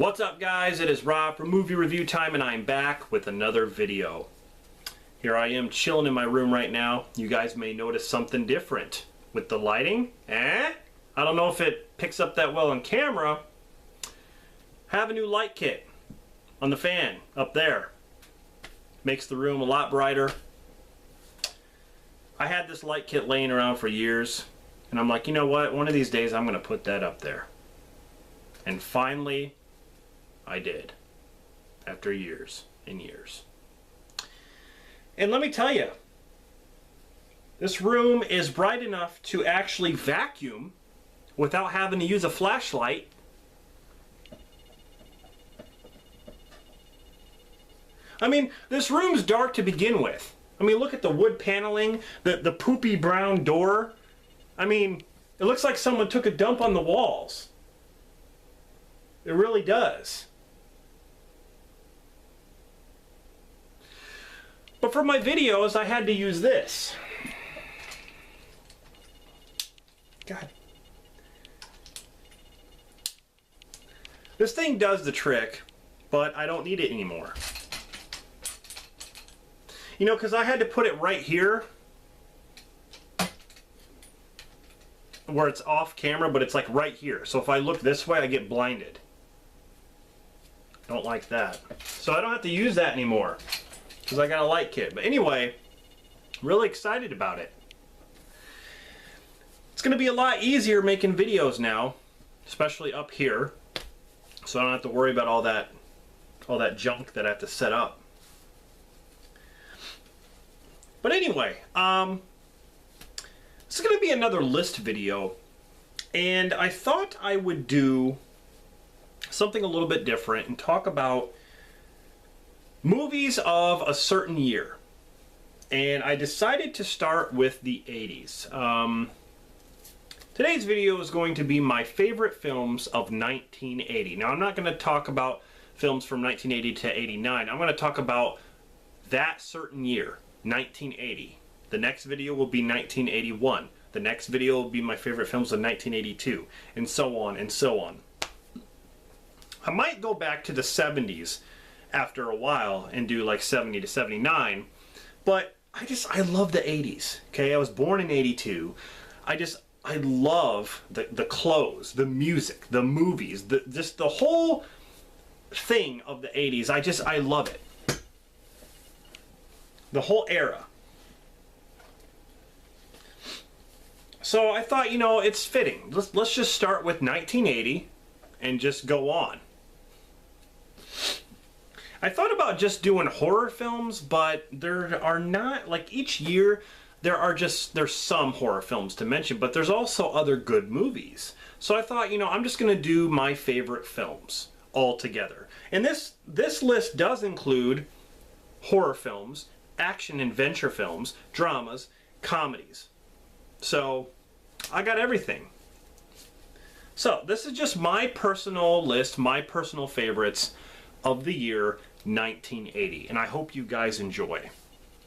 What's up, guys? It is Rob from Movie Review Time, and I'm back with another video. Here I am chilling in my room right now. You guys may notice something different with the lighting. I don't know if it picks up that well on camera. Have a new light kit on the fan up there. Makes the room a lot brighter. I had this light kit laying around for years, and I'm like, you know what? One of these days I'm going to put that up there. And finally, I did, after years and years. And let me tell you, this room is bright enough to actually vacuum without having to use a flashlight. I mean, this room's dark to begin with. I mean, look at the wood paneling, the poopy brown door. I mean, it looks like someone took a dump on the walls. It really does. But for my videos, I had to use this. God. This thing does the trick, but I don't need it anymore. You know, because I had to put it right here, where it's off camera, but it's like right here. So if I look this way, I get blinded. Don't like that. So I don't have to use that anymore, because I got a light kit. But anyway, really excited about it. It's going to be a lot easier making videos now, especially up here, so I don't have to worry about all that junk that I have to set up. But anyway, this is going to be another list video, and I thought I would do something a little bit different and talk about movies of a certain year. And I decided to start with the 80s. Today's video is going to be my favorite films of 1980. Now, I'm not going to talk about films from 1980 to 89. I'm going to talk about that certain year, 1980. The next video will be 1981. The next video will be my favorite films of 1982, and so on and so on. I might go back to the 70s after a while and do like 70 to 79, but I love the 80s. Okay, I was born in 82. I love the clothes, the music, the movies, just the whole thing of the 80s. I love it. The whole era. So I thought, you know, it's fitting. Let's just start with 1980 and just go on. I thought about just doing horror films, but there are not, like, each year there's some horror films to mention, but there's also other good movies. So I thought, you know, I'm just going to do my favorite films all together. And this list does include horror films, action adventure films, dramas, comedies. So I got everything. So this is just my personal list, my personal favorites of the year 1980, and I hope you guys enjoy.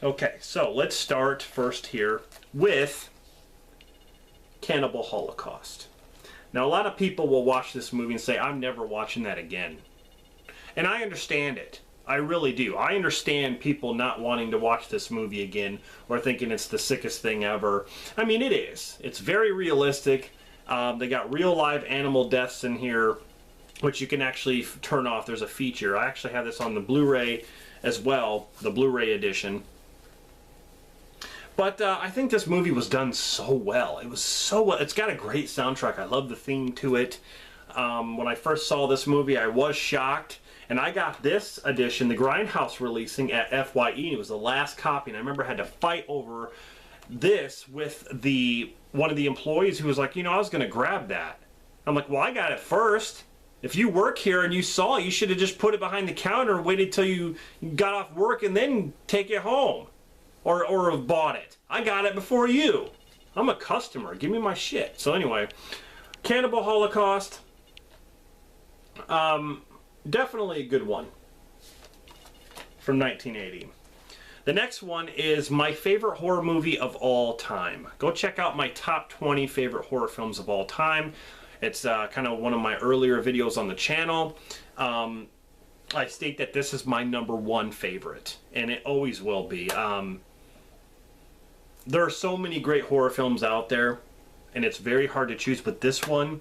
Okay, so let's start first here with Cannibal Holocaust. Now, a lot of people will watch this movie and say, I'm never watching that again. And I understand it. I really do. I understand people not wanting to watch this movie again or thinking it's the sickest thing ever. I mean, it is. It's very realistic. They got real live animal deaths in here, which you can actually turn off. There's a feature. I actually have this on the Blu-ray as well, the Blu-ray edition. But I think this movie was done so well. It was so well. It's got a great soundtrack. I love the theme to it. When I first saw this movie, I was shocked. And I got this edition, the Grindhouse releasing at FYE. It was the last copy, and I remember I had to fight over this with one of the employees who was like, you know, I was going to grab that. I'm like, well, I got it first. If you work here and you saw it, you should have just put it behind the counter and waited till you got off work and then take it home. Or have bought it. I got it before you. I'm a customer. Give me my shit. So anyway, Cannibal Holocaust. Definitely a good one from 1980. The next one is my favorite horror movie of all time. Go check out my top 20 favorite horror films of all time. It's kind of one of my earlier videos on the channel. I state that this is my #1 favorite, and it always will be. There are so many great horror films out there, and it's very hard to choose, but this one,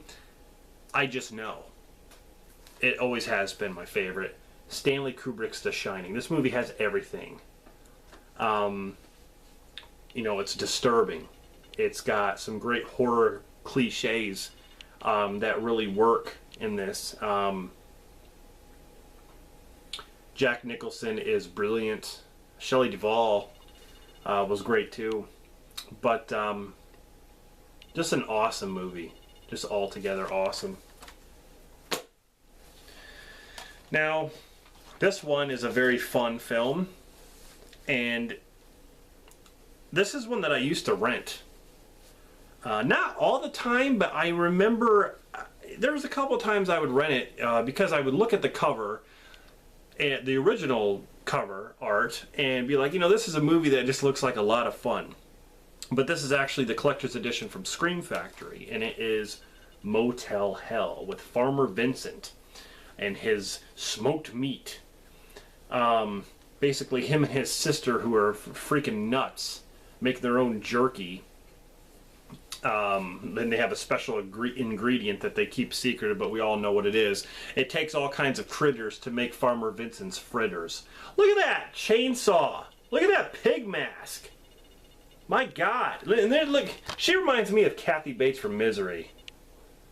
I just know. It always has been my favorite. Stanley Kubrick's The Shining. This movie has everything. You know, it's disturbing. It's got some great horror cliches that really work in this. Jack Nicholson is brilliant. Shelley Duvall was great too. But just an awesome movie. Just altogether awesome. Now, this one is a very fun film. And this is one that I used to rent. Not all the time, but I remember there was a couple times I would rent it because I would look at the cover, and the original cover art, and be like, you know, this is a movie that just looks like a lot of fun. But this is actually the collector's edition from Scream Factory, and it is Motel Hell with Farmer Vincent and his smoked meat. Basically, him and his sister, who are freaking nuts, make their own jerky. Then they have a special ingredient that they keep secret, but we all know what it is. It takes all kinds of critters to make Farmer Vincent's fritters. Look at that chainsaw! Look at that pig mask! My God! And then look, she reminds me of Kathy Bates from Misery.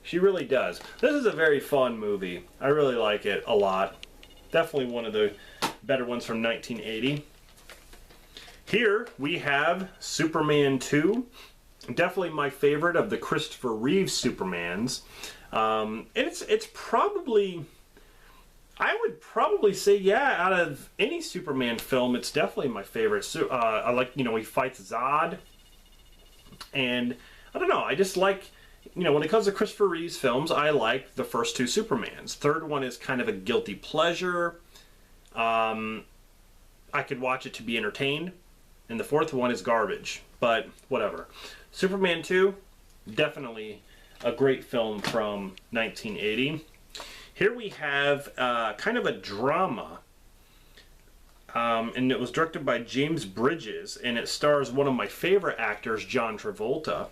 She really does. This is a very fun movie. I really like it a lot. Definitely one of the better ones from 1980. Here we have Superman 2. Definitely my favorite of the Christopher Reeve Supermans. It's probably, I would probably say, yeah, out of any Superman film, it's definitely my favorite. I like, you know, he fights Zod. And I don't know, I just like, you know, when it comes to Christopher Reeve's films, I like the first two Supermans. Third one is kind of a guilty pleasure. I could watch it to be entertained. And the fourth one is garbage, but whatever. Superman 2, definitely a great film from 1980. Here we have kind of a drama, and it was directed by James Bridges, and it stars one of my favorite actors, John Travolta,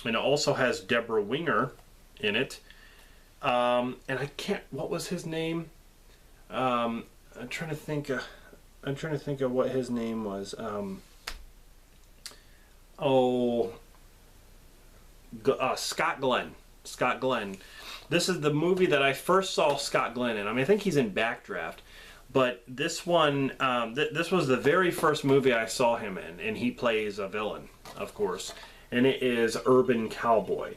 and it also has Deborah Winger in it. And I can't, what was his name? I'm trying to think of what his name was. Scott Glenn. Scott Glenn. This is the movie that I first saw Scott Glenn in. I mean, I think he's in Backdraft, but this one, this was the very first movie I saw him in, and he plays a villain, of course, and it is Urban Cowboy.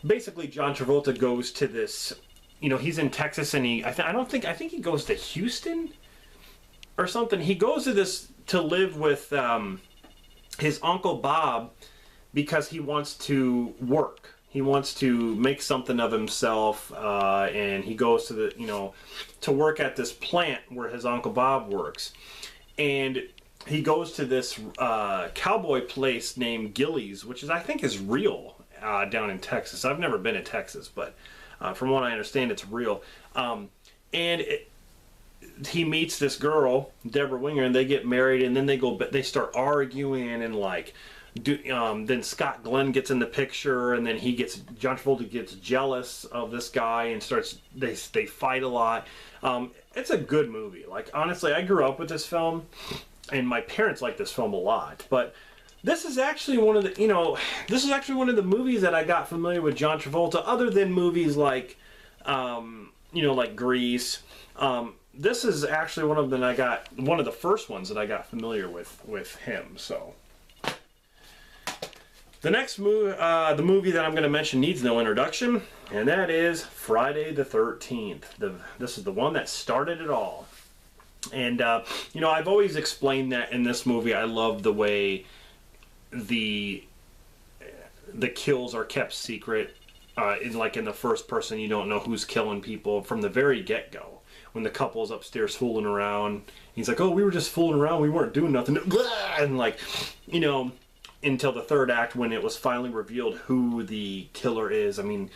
Basically, John Travolta goes to this, you know, he's in Texas, and I think he goes to Houston or something. He goes to this to live with his Uncle Bob because he wants to work. He wants to make something of himself, and he goes to the, you know, to work at this plant where his Uncle Bob works. And he goes to this cowboy place named Gillies, which is, I think, is real down in Texas. I've never been to Texas, but from what I understand, it's real. He meets this girl, Deborah Winger, and they get married, and then they start arguing, and like, then Scott Glenn gets in the picture, and then John Travolta gets jealous of this guy and they fight a lot. It's a good movie. Like, honestly, I grew up with this film, and my parents like this film a lot, but this is actually one of the movies that I got familiar with John Travolta, other than movies like, like Grease. This is actually one of the first ones that I got familiar with him, so. The next movie, the movie that I'm going to mention needs no introduction, and that is Friday the 13th. This is the one that started it all. And, I've always explained that in this movie, I love the way the kills are kept secret. In the first person, you don't know who's killing people from the very get-go. When the couple's upstairs fooling around, he's like, oh, we were just fooling around, we weren't doing nothing. And until the third act when it was finally revealed who the killer is. I mean,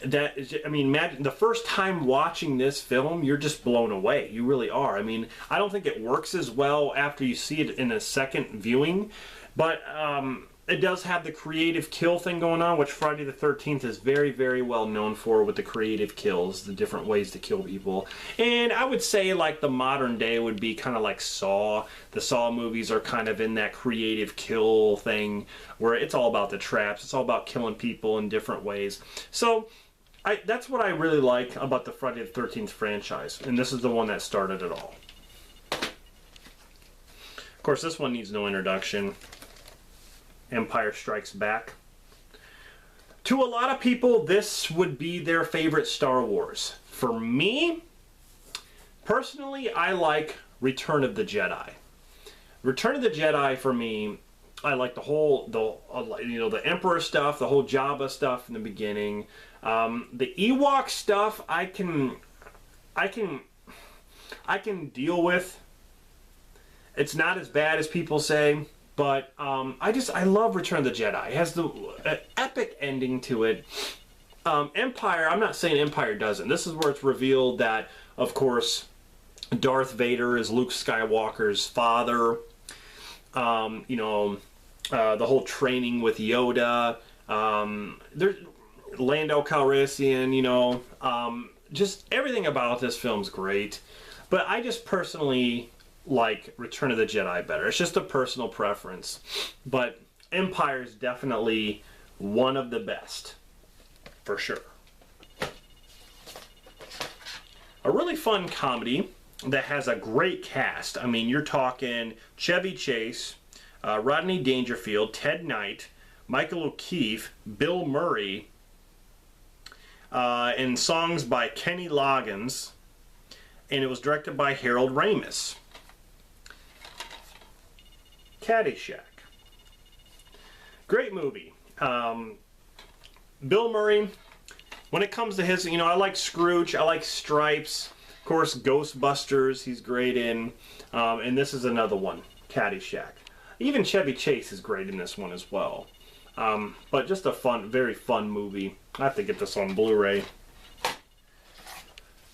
that is, I mean, imagine the first time watching this film, you're just blown away. You really are. I mean, I don't think it works as well after you see it in a second viewing, but it does have the creative kill thing going on, which Friday the 13th is very, very well known for, with the creative kills, the different ways to kill people. And I would say like the modern day would be kind of like Saw. The Saw movies are kind of in that creative kill thing where it's all about the traps. It's all about killing people in different ways. So that's what I really like about the Friday the 13th franchise. And this is the one that started it all. Of course, this one needs no introduction. Empire Strikes Back. To a lot of people, this would be their favorite Star Wars. For me, personally, I like Return of the Jedi. Return of the Jedi, for me, I like the Emperor stuff, the whole Jabba stuff in the beginning. The Ewok stuff, I can deal with. It's not as bad as people say. But I love Return of the Jedi. It has the epic ending to it. Empire, I'm not saying Empire doesn't. This is where it's revealed that, of course, Darth Vader is Luke Skywalker's father. The whole training with Yoda. There's Lando Calrissian, just everything about this film's great. But I just personally like Return of the Jedi better. It's just a personal preference. But Empire is definitely one of the best, for sure. A really fun comedy that has a great cast. I mean, you're talking Chevy Chase, Rodney Dangerfield, Ted Knight, Michael O'Keefe, Bill Murray, and songs by Kenny Loggins, and it was directed by Harold Ramis. Caddyshack. Great movie. Bill Murray, when it comes to his, I like Scrooge, I like Stripes, of course Ghostbusters, he's great in, and this is another one, Caddyshack. Even Chevy Chase is great in this one as well. But just a fun, very fun movie. I have to get this on Blu-ray.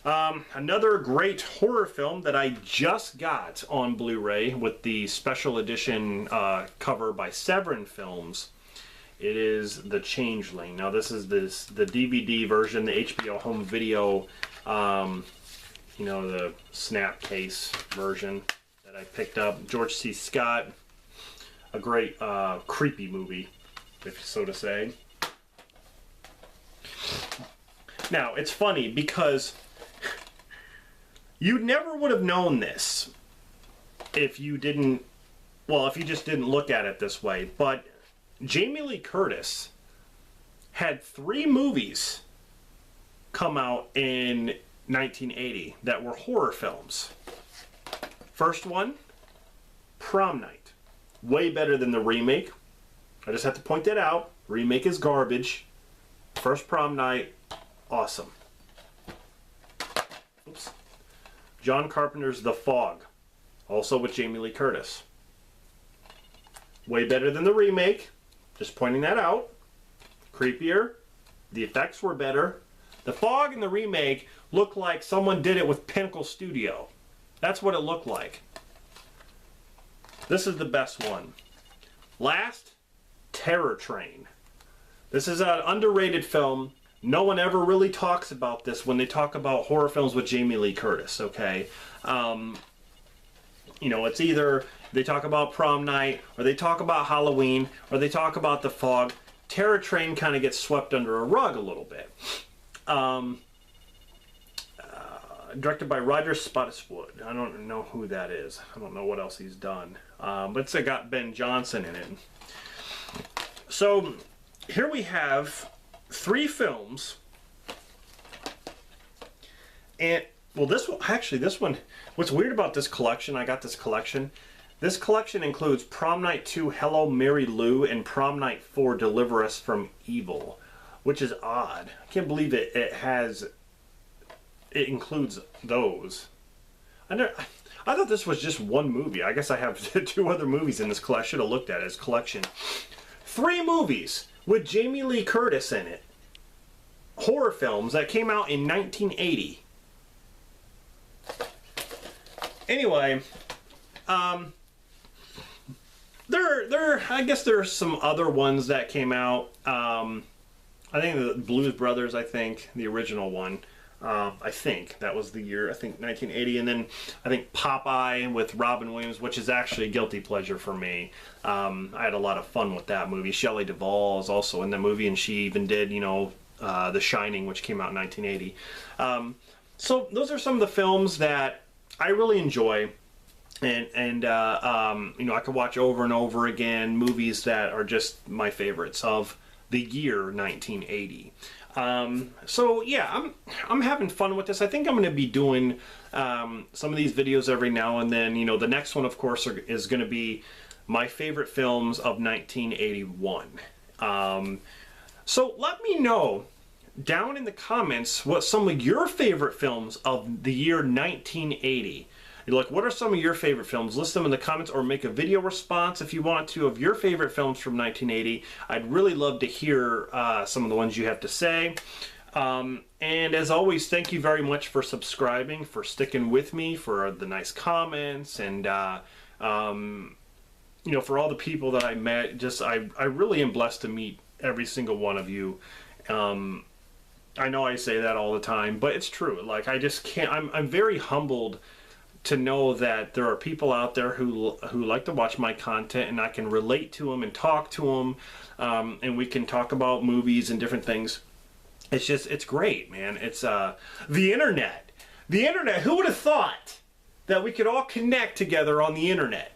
Another great horror film that I just got on Blu-ray with the special edition cover by Severin Films. It is The Changeling. Now this is the DVD version, the HBO home video, the snap case version that I picked up. George C. Scott, a great creepy movie, if so to say. Now it's funny because you never would have known this if you just didn't look at it this way. But Jamie Lee Curtis had 3 movies come out in 1980 that were horror films. First one, Prom Night. Way better than the remake. I just have to point that out. Remake is garbage. First Prom Night, awesome. Oops. John Carpenter's The Fog, also with Jamie Lee Curtis. Way better than the remake, just pointing that out. Creepier, the effects were better. The Fog in the remake looked like someone did it with Pinnacle Studio. That's what it looked like. This is the best one. Last, Terror Train. This is an underrated film. No one ever really talks about this when they talk about horror films with Jamie Lee Curtis, okay? It's either they talk about Prom Night, or they talk about Halloween, or they talk about The Fog. Terror Train kind of gets swept under a rug a little bit. Directed by Roger Spottiswoode. I don't know who that is. I don't know what else he's done. But it's got Ben Johnson in it. So here we have 3 films, and this one, what's weird about this collection, I got this collection includes Prom Night 2, Hello Mary Lou, and Prom Night 4, Deliver Us from Evil, which is odd. I can't believe it includes those. I thought this was just one movie. I guess I have 2 other movies in this collection. I should have looked at his collection. 3 movies with Jamie Lee Curtis in it. horror films that came out in 1980. Anyway, I guess there's some other ones that came out. I think the Blues Brothers, I think, the original one. I think that was the year, I think 1980. And then I think Popeye with Robin Williams, which is actually a guilty pleasure for me. I had a lot of fun with that movie. Shelley Duvall is also in the movie, and she even did, you know, The Shining, which came out in 1980. So those are some of the films that I really enjoy. And you know, I could watch over and over again movies that are just my favorites of the year 1980. So yeah, I'm having fun with this. I think I'm going to be doing some of these videos every now and then. You know, the next one, of course, is going to be my favorite films of 1981. So let me know down in the comments what some of your favorite films of the year 1980. Like, what are some of your favorite films? List them in the comments or make a video response if you want to of your favorite films from 1980. I'd really love to hear some of the ones you have to say. And as always, thank you very much for subscribing, for sticking with me, for the nice comments, and you know, for all the people that I met. Just I really am blessed to meet every single one of you. I know I say that all the time, but it's true. Like, I just can't. I'm very humbled to know that there are people out there who like to watch my content, and I can relate to them and talk to them, and we can talk about movies and different things. It's just, it's great, man. It's the internet. The internet. Who would have thought that we could all connect together on the internet?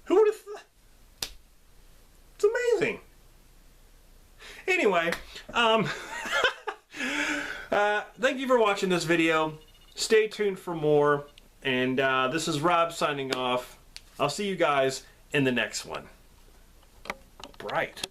Who would have thought? It's amazing. Anyway, thank you for watching this video. Stay tuned for more. And this is Rob signing off. I'll see you guys in the next one. Bright.